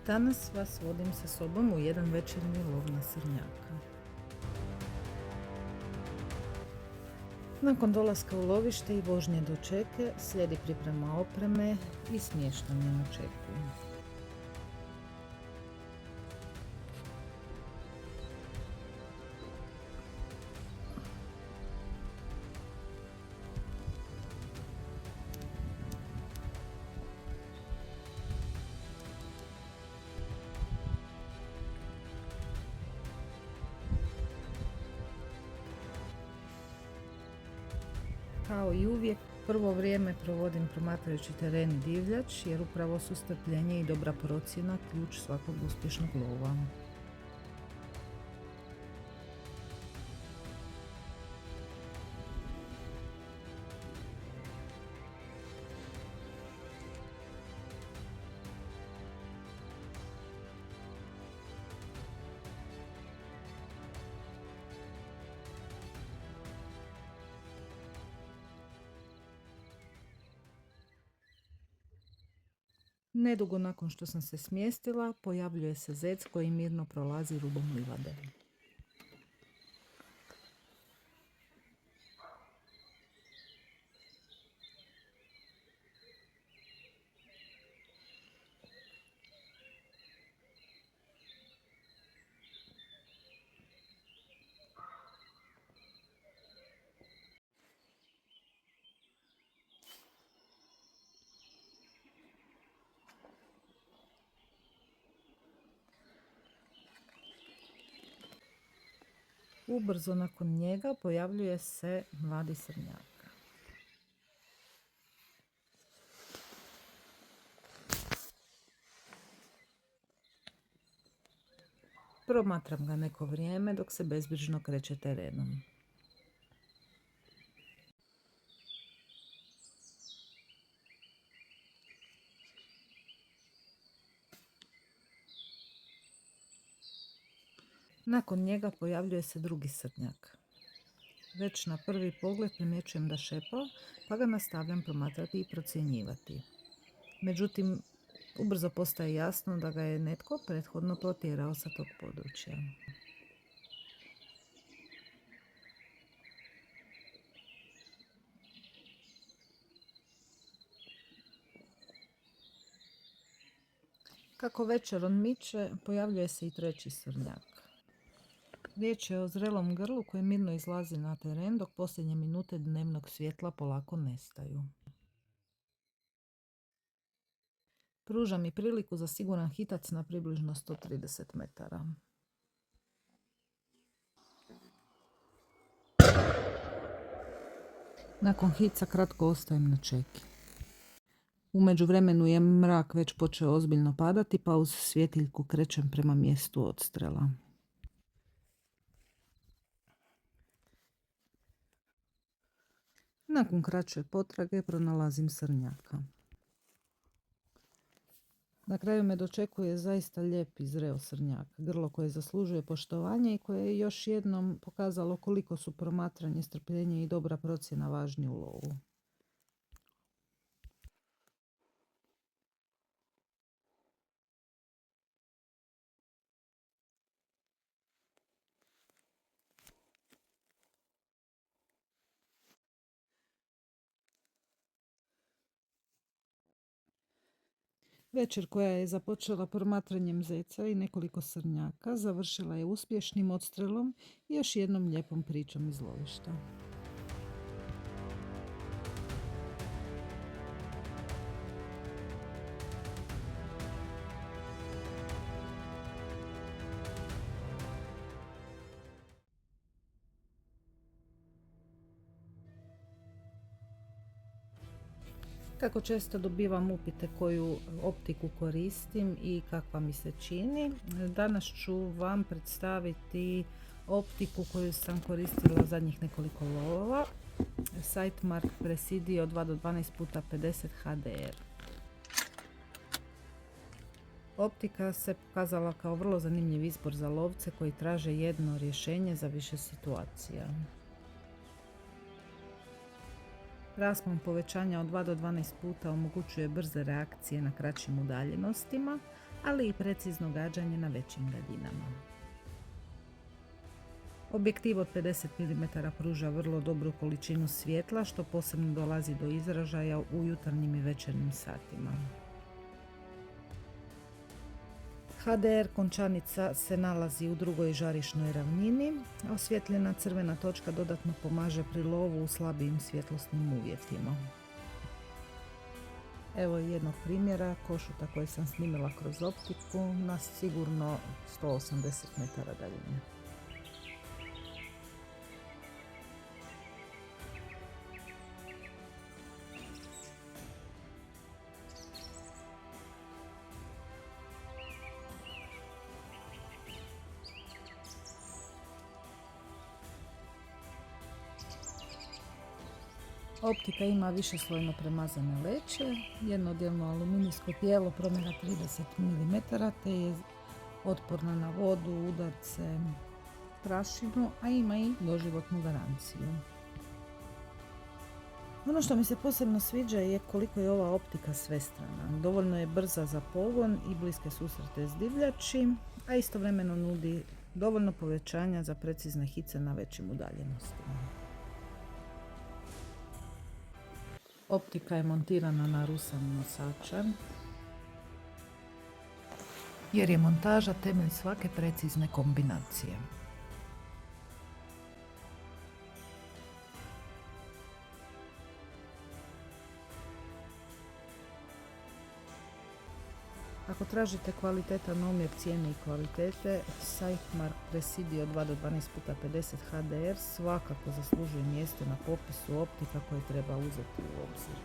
Danas vas vodim sa sobom u jedan večernji lov na srnjaka. Nakon dolaska u lovište i vožnje do čeke slijedi priprema opreme i smještanje na čeku. Kao i uvijek, prvo vrijeme provodim promatrajući teren i divljač, jer upravo su strpljenje i dobra procjena ključ svakog uspješnog lova. Nedugo nakon što sam se smjestila, pojavljuje se zec koji mirno prolazi rubom livade. Ubrzo nakon njega pojavljuje se mladi srnjak. Promatram ga neko vrijeme dok se bezbrižno kreće terenom. Nakon njega pojavljuje se drugi srnjak. Već na prvi pogled primjećujem da šepa, pa ga nastavljam promatrati i procjenjivati. Međutim, ubrzo postaje jasno da ga je netko prethodno protjerao sa tog područja. Kako večer odmiče, pojavljuje se i treći srnjak. Riječ je o zrelom grlu koji mirno izlazi na teren dok posljednje minute dnevnog svjetla polako nestaju. Pruža mi priliku za siguran hitac na približno 130 metara. Nakon hica kratko ostajem na čeki. U međuvremenu je mrak već počeo ozbiljno padati, pa uz svjetiljku krećem prema mjestu odstrela. Nakon kraće potrage pronalazim srnjaka. Na kraju me dočekuje zaista lijep i zreo srnjak, grlo koje zaslužuje poštovanje i koje je još jednom pokazalo koliko su promatranje, strpljenje i dobra procjena važni u lovu. Večer koja je započela promatranjem zeca i nekoliko srnjaka završila je uspješnim odstrelom i još jednom lijepom pričom iz lovišta. Kako često dobivam upite koju optiku koristim i kakva mi se čini, danas ću vam predstaviti optiku koju sam koristila zadnjih nekoliko lovova. Sightmark Presidio 2:12x50 HDR. Optika se pokazala kao vrlo zanimljiv izbor za lovce koji traže jedno rješenje za više situacija. Raspon povećanja od 2 do 12 puta omogućuje brze reakcije na kraćim udaljenostima, ali i precizno gađanje na većim daljinama. Objektiv od 50 mm pruža vrlo dobru količinu svjetla, što posebno dolazi do izražaja u jutarnjim i večernjim satima. HDR končanica se nalazi u drugoj žarišnoj ravnini, a osvjetljena crvena točka dodatno pomaže pri lovu u slabijim svjetlosnim uvjetima. Evo jednog primjera košuta koji sam snimila kroz optiku na sigurno 180 metara daljine. Optika ima višeslojno premazane leće, jednodijelno aluminijsko tijelo promjera 30 mm te je otporna na vodu, udarce, prašinu, a ima i doživotnu garanciju. Ono što mi se posebno sviđa je koliko je ova optika svestrana. Dovoljno je brza za pogon i bliske susrete s divljači, a istovremeno nudi dovoljno povećanja za precizne hice na većim udaljenostima. Optika je montirana na rusan nosača, jer je montaža temelj svake precizne kombinacije. Ako tražite kvalitetan omjer cijene i kvalitete, Sightmark Presidio 2 do 12x50 HDR svakako zaslužuje mjesto na popisu optika koje treba uzeti u obzir.